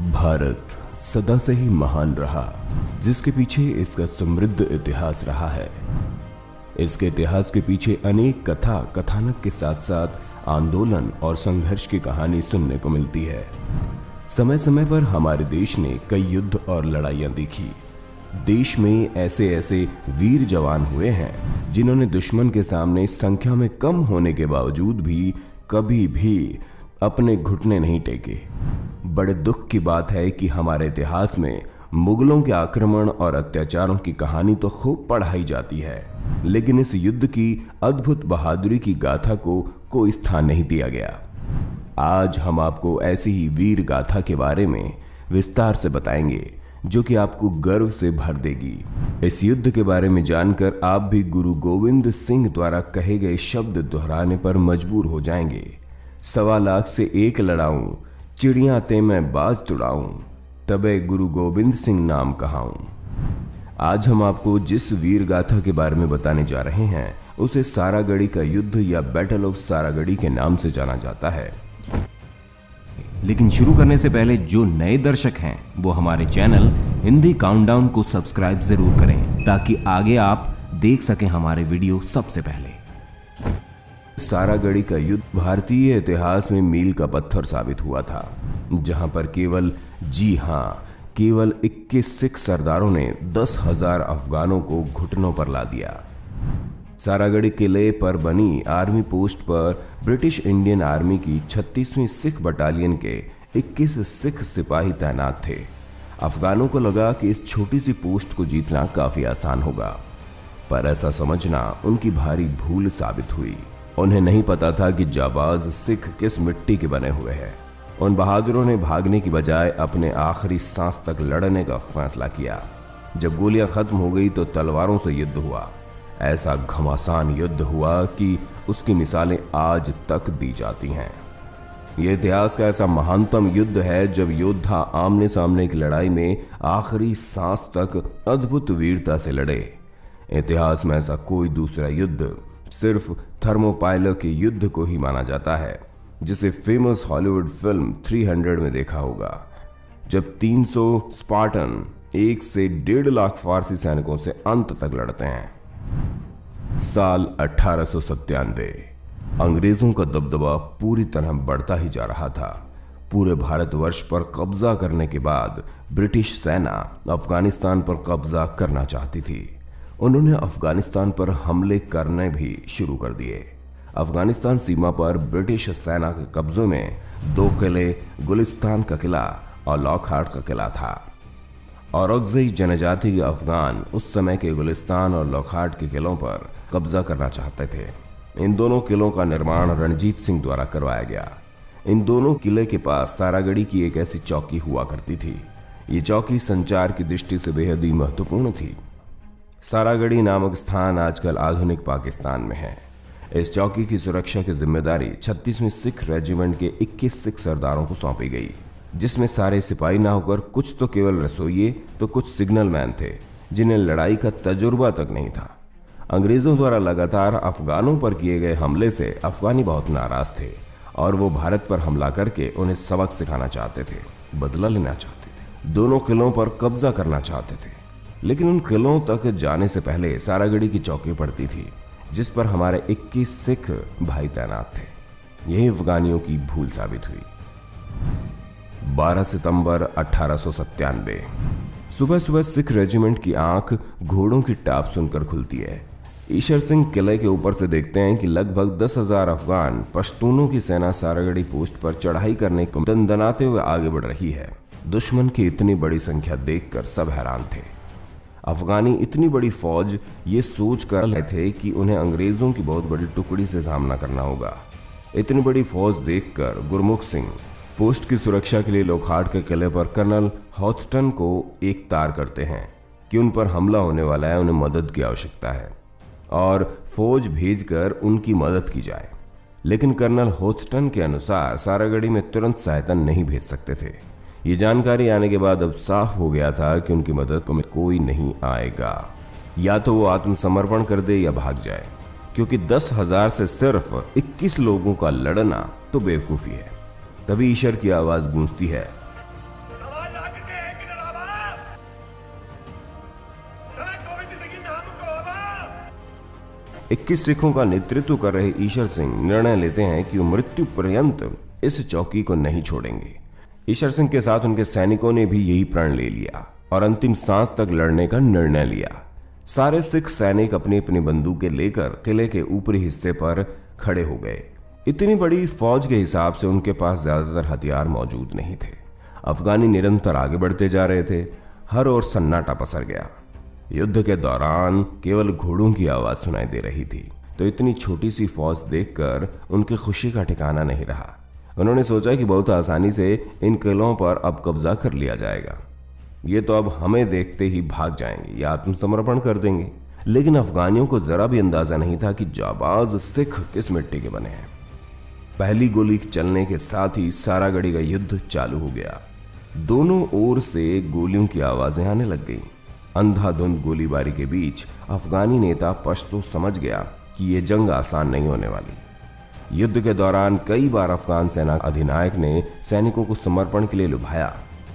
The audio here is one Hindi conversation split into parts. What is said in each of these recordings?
भारत सदा से ही महान रहा, जिसके पीछे इसका समृद्ध इतिहास रहा है। इसके इतिहास के पीछे अनेक कथा कथानक के साथ साथ आंदोलन और संघर्ष की कहानी सुनने को मिलती है। समय समय पर हमारे देश ने कई युद्ध और लड़ाइयां देखी। देश में ऐसे ऐसे वीर जवान हुए हैं जिन्होंने दुश्मन के सामने संख्या में कम होने के बावजूद भी कभी भी अपने घुटने नहीं टेके। बड़े दुख की बात है कि हमारे इतिहास में मुगलों के आक्रमण और अत्याचारों की कहानी तो खूब पढ़ाई जाती है, लेकिन इस युद्ध की अद्भुत बहादुरी की गाथा को कोई स्थान नहीं दिया गया। आज हम आपको ऐसी ही वीर गाथा के बारे में विस्तार से बताएंगे जो कि आपको गर्व से भर देगी। इस युद्ध के बारे में जानकर आप भी गुरु गोविंद सिंह द्वारा कहे गए शब्द दोहराने पर मजबूर हो जाएंगे। 1.25 लाख से एक लड़ाऊं, चिड़ियां ते मैं बाज तुड़ाऊं, तबे गुरु गोविंद सिंह नाम कहाऊं। आज हम आपको जिस वीर गाथा के बारे में बताने जा रहे हैं उसे सारागढ़ी का युद्ध या बैटल ऑफ सारागढ़ी के नाम से जाना जाता है। लेकिन शुरू करने से पहले जो नए दर्शक हैं वो हमारे चैनल हिंदी काउंटडाउन को सब्सक्राइब जरूर करें ताकि आगे आप देख सकें हमारे वीडियो सबसे पहले। सारागढ़ी का युद्ध भारतीय इतिहास में मील का पत्थर साबित हुआ था, जहां पर केवल 21 सिख सरदारों ने 10,000 अफगानों को घुटनों पर ला दिया। सारागढ़ी किले पर बनी आर्मी पोस्ट पर ब्रिटिश इंडियन आर्मी की 36वीं सिख बटालियन के 21 सिख सिपाही तैनात थे। अफगानों को लगा कि इस छोटी सी पोस्ट को जीतना काफी आसान होगा, पर ऐसा समझना उनकी भारी भूल साबित हुई। उन्हें नहीं पता था कि जाबाज सिख किस मिट्टी के बने हुए हैं। उन बहादुरों ने भागने की बजाय अपने आखिरी सांस तक लड़ने का फैसला किया। जब गोलियां खत्म हो गई तो तलवारों से युद्ध हुआ। ऐसा घमासान युद्ध हुआ कि उसकी मिसालें आज तक दी जाती हैं। यह इतिहास का ऐसा महानतम युद्ध है जब योद्धा आमने सामने की लड़ाई में आखिरी सांस तक अद्भुत वीरता से लड़े। इतिहास में ऐसा कोई दूसरा युद्ध सिर्फ थर्मोपाइला के युद्ध को ही माना जाता है, जिसे फेमस हॉलीवुड फिल्म 300 में देखा होगा, जब 300 स्पार्टन 1 से 1.5 लाख फारसी सैनिकों से अंत तक लड़ते हैं। साल 1897। अंग्रेजों का दबदबा पूरी तरह बढ़ता ही जा रहा था। पूरे भारतवर्ष पर कब्जा करने के बाद ब्रिटिश सेना अफगानिस्तान पर कब्जा करना चाहती थी। उन्होंने अफगानिस्तान पर हमले करने भी शुरू कर दिए। अफगानिस्तान सीमा पर ब्रिटिश सेना के कब्जों में 2 किले, गुलिस्तान का किला और लॉकहार्ट का किला था। औरकजई जनजाति के अफगान उस समय के गुलिस्तान और लॉकहार्ट के किलों पर कब्जा करना चाहते थे। इन दोनों किलों का निर्माण रणजीत सिंह द्वारा करवाया गया। इन दोनों किले के पास सारागढ़ी की एक ऐसी चौकी हुआ करती थी। ये चौकी संचार की दृष्टि से बेहद ही महत्वपूर्ण थी। सारागढ़ी नामक स्थान आजकल आधुनिक पाकिस्तान में है। इस चौकी की सुरक्षा की जिम्मेदारी 36वीं सिख रेजिमेंट के 21 सिख सरदारों को सौंपी गई, जिसमें सारे सिपाही ना होकर कुछ तो केवल रसोइये तो कुछ सिग्नल मैन थे जिन्हें लड़ाई का तजुर्बा तक नहीं था। अंग्रेजों द्वारा लगातार अफगानों पर किए गए हमले से अफगानी बहुत नाराज थे और वो भारत पर हमला करके उन्हें सबक सिखाना चाहते थे, बदला लेना चाहते थे, दोनों किलों पर कब्जा करना चाहते थे। लेकिन उन किलों तक जाने से पहले सारागढ़ी की चौकी पड़ती थी, जिस पर हमारे 21 सिख भाई तैनात थे। यही अफगानियों की भूल साबित हुई। 12 सितंबर 1897। सुबह सुबह सिख रेजिमेंट की आंख घोड़ों की टाप सुनकर खुलती है। ईशर सिंह किले के ऊपर से देखते हैं कि लगभग 10,000 अफगान पश्तूनों की सेना सारागढ़ी पोस्ट पर चढ़ाई करने को दनदनाते हुए आगे बढ़ रही है। दुश्मन की इतनी बड़ी संख्या देखकर सब हैरान थे। अफगानी इतनी बड़ी फौज ये सोच कर रहे थे कि उन्हें अंग्रेजों की बहुत बड़ी टुकड़ी से सामना करना होगा। इतनी बड़ी फौज देखकर गुरमुख सिंह पोस्ट की सुरक्षा के लिए लॉकहार्ट के किले पर कर्नल हॉथटन को एक तार करते हैं कि उन पर हमला होने वाला है, उन्हें मदद की आवश्यकता है और फौज भेजकर उनकी मदद की जाए। लेकिन कर्नल हॉथटन के अनुसार सारागढ़ी में तुरंत सहायता नहीं भेज सकते थे। ये जानकारी आने के बाद अब साफ हो गया था कि उनकी मदद में कोई नहीं आएगा। या तो वो आत्मसमर्पण कर दे या भाग जाए, क्योंकि 10,000 से सिर्फ 21 लोगों का लड़ना तो बेवकूफ़ी है। तभी ईशर की आवाज गूंजती है, 21 सिखों का नेतृत्व कर रहे ईशर सिंह निर्णय लेते हैं कि वो मृत्यु पर्यंत इस चौकी को नहीं छोड़ेंगे। ईशर सिंह के साथ उनके सैनिकों ने भी यही प्रण ले लिया और अंतिम सांस तक लड़ने का निर्णय लिया। सारे सिख सैनिक अपनी अपनी बंदूकें लेकर किले के ऊपरी हिस्से पर खड़े हो गए। इतनी बड़ी फौज के हिसाब से उनके पास ज्यादातर हथियार मौजूद नहीं थे। अफगानी निरंतर आगे बढ़ते जा रहे थे। हर ओर सन्नाटा पसर गया। युद्ध के दौरान केवल घोड़ों की आवाज सुनाई दे रही थी, तो इतनी छोटी सी फौज देखकर उनकी खुशी का ठिकाना नहीं रहा। उन्होंने सोचा कि बहुत आसानी से इन किलों पर अब कब्जा कर लिया जाएगा। ये तो अब हमें देखते ही भाग जाएंगे या आत्मसमर्पण कर देंगे। लेकिन अफगानियों को जरा भी अंदाजा नहीं था कि जाबाज सिख किस मिट्टी के बने हैं। पहली गोली चलने के साथ ही सारागढ़ी का युद्ध चालू हो गया। दोनों ओर से गोलियों की आवाजें आने लग गई। अंधाधुंध गोलीबारी के बीच अफगानी नेता पश्तो समझ गया कि यह जंग आसान नहीं होने वाली। युद्ध के दौरान कई बार अफगान सेना अधिनायक ने सैनिकों को समर्पण के लिए लुभाया,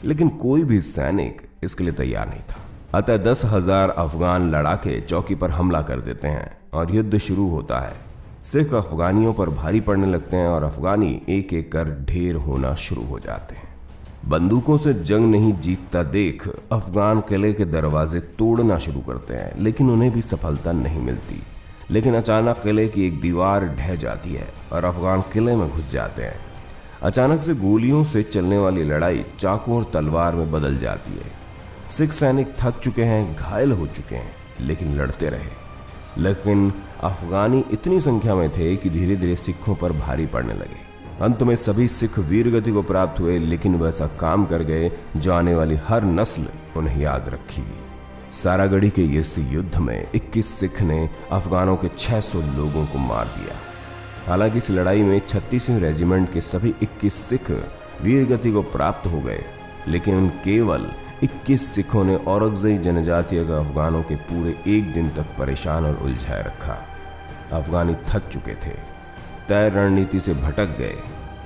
लेकिन कोई भी सैनिक इसके लिए तैयार नहीं था। अतः 10,000 अफगान लड़ाके चौकी पर हमला कर देते हैं और युद्ध शुरू होता है। सिख अफगानियों पर भारी पड़ने लगते हैं और अफगानी एक एक कर ढेर होना शुरू हो जाते हैं। बंदूकों से जंग नहीं जीतता देख अफगान किले के दरवाजे तोड़ना शुरू करते हैं, लेकिन उन्हें भी सफलता नहीं मिलती। लेकिन अचानक किले की एक दीवार ढह जाती है और अफगान किले में घुस जाते हैं। अचानक से गोलियों से चलने वाली लड़ाई चाकू और तलवार में बदल जाती है। सिख सैनिक थक चुके हैं, घायल हो चुके हैं, लेकिन लड़ते रहे। लेकिन अफगानी इतनी संख्या में थे कि धीरे धीरे सिखों पर भारी पड़ने लगे। अंत में सभी सिख वीरगति को प्राप्त हुए, लेकिन वैसा काम कर गए जो आने वाली हर नस्ल उन्हें याद रखेगी। सारागढ़ी के इस युद्ध में 21 सिख ने अफगानों के 600 लोगों को मार दिया। हालांकि इस लड़ाई में 36वीं रेजिमेंट के सभी 21 सिख वीरगति को प्राप्त हो गए, लेकिन उन केवल 21 सिखों ने औरकजई जनजातीय का अफगानों के पूरे एक दिन तक परेशान और उलझाए रखा। अफगानी थक चुके थे, तय रणनीति से भटक गए।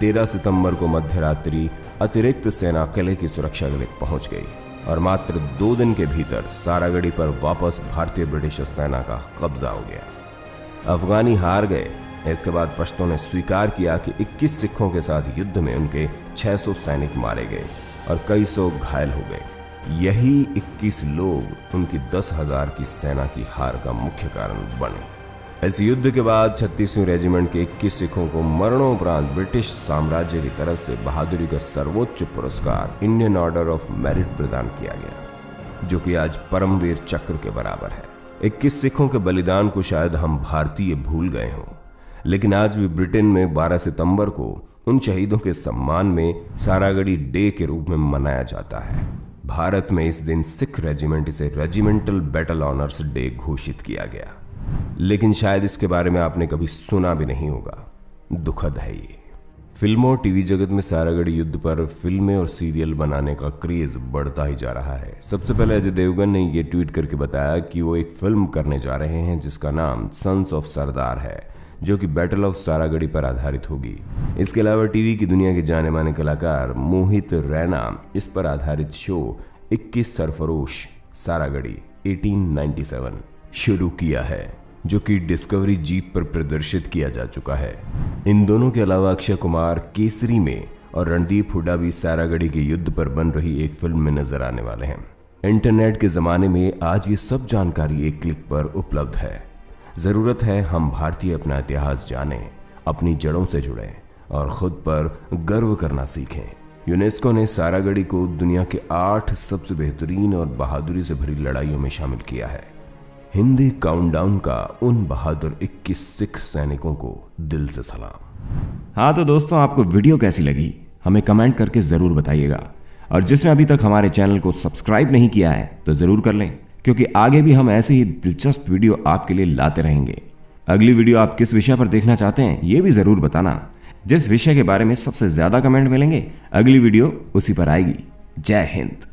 13 सितंबर को मध्यरात्रि अतिरिक्त सेना किले की सुरक्षा के लिए पहुंच गई और मात्र 2 दिन के भीतर सारागढ़ी पर वापस भारतीय ब्रिटिश सेना का कब्जा हो गया। अफगानी हार गए। इसके बाद पश्तों ने स्वीकार किया कि 21 सिखों के साथ युद्ध में उनके 600 सैनिक मारे गए और कई सौ घायल हो गए। यही 21 लोग उनकी 10,000 की सेना की हार का मुख्य कारण बने। इस युद्ध के बाद 36वीं रेजिमेंट के 21 सिखों को मरणोपरांत ब्रिटिश साम्राज्य की तरफ से बहादुरी का सर्वोच्च पुरस्कार इंडियन ऑर्डर ऑफ मेरिट प्रदान किया गया, जो कि आज परमवीर चक्र के बराबर है। 21 सिखों के बलिदान को शायद हम भारतीय भूल गए हों, लेकिन आज भी ब्रिटेन में 12 सितंबर को उन शहीदों के सम्मान में सारागढ़ी डे के रूप में मनाया जाता है। भारत में इस दिन सिख रेजिमेंट इसे रेजिमेंटल बैटल ऑनर्स डे घोषित किया गया, लेकिन शायद इसके बारे में आपने कभी सुना भी नहीं होगा। दुखद है ये। फिल्मों और टीवी जगत में सारागढ़ी युद्ध पर फिल्में और सीरियल बनाने का क्रेज बढ़ता ही जा रहा है। सबसे पहले अजय देवगन ने ये ट्वीट करके बताया कि वो एक फिल्म करने जा रहे हैं जिसका नाम सन्स ऑफ सरदार है, जो कि बैटल ऑफ सारागढ़ी पर आधारित होगी। इसके अलावा टीवी की दुनिया के जाने माने कलाकार मोहित रैना इस पर आधारित शो 21 सरफरोश सारागढ़ी 1897 शुरू किया है, जो कि डिस्कवरी जीप पर प्रदर्शित किया जा चुका है। इन दोनों के अलावा अक्षय कुमार केसरी में और रणदीप हुड्डा भी सारागढ़ी के युद्ध पर बन रही एक फिल्म में नजर आने वाले हैं। इंटरनेट के जमाने में आज ये सब जानकारी एक क्लिक पर उपलब्ध है। जरूरत है हम भारतीय अपना इतिहास जानें, अपनी जड़ों से जुड़ें और खुद पर गर्व करना सीखें। यूनेस्को ने सारागढ़ी को दुनिया के 8 सबसे बेहतरीन और बहादुरी से भरी लड़ाइयों में शामिल किया है। हिंदी काउंटडाउन का उन बहादुर 21 सिख सैनिकों को दिल से सलाम। हाँ तो दोस्तों, आपको वीडियो कैसी लगी हमें कमेंट करके जरूर बताइएगा, और जिसने अभी तक हमारे चैनल को सब्सक्राइब नहीं किया है तो जरूर कर लें, क्योंकि आगे भी हम ऐसे ही दिलचस्प वीडियो आपके लिए लाते रहेंगे। अगली वीडियो आप किस विषय पर देखना चाहते हैं ये भी जरूर बताना। जिस विषय के बारे में सबसे ज्यादा कमेंट मिलेंगे अगली वीडियो उसी पर आएगी। जय हिंद।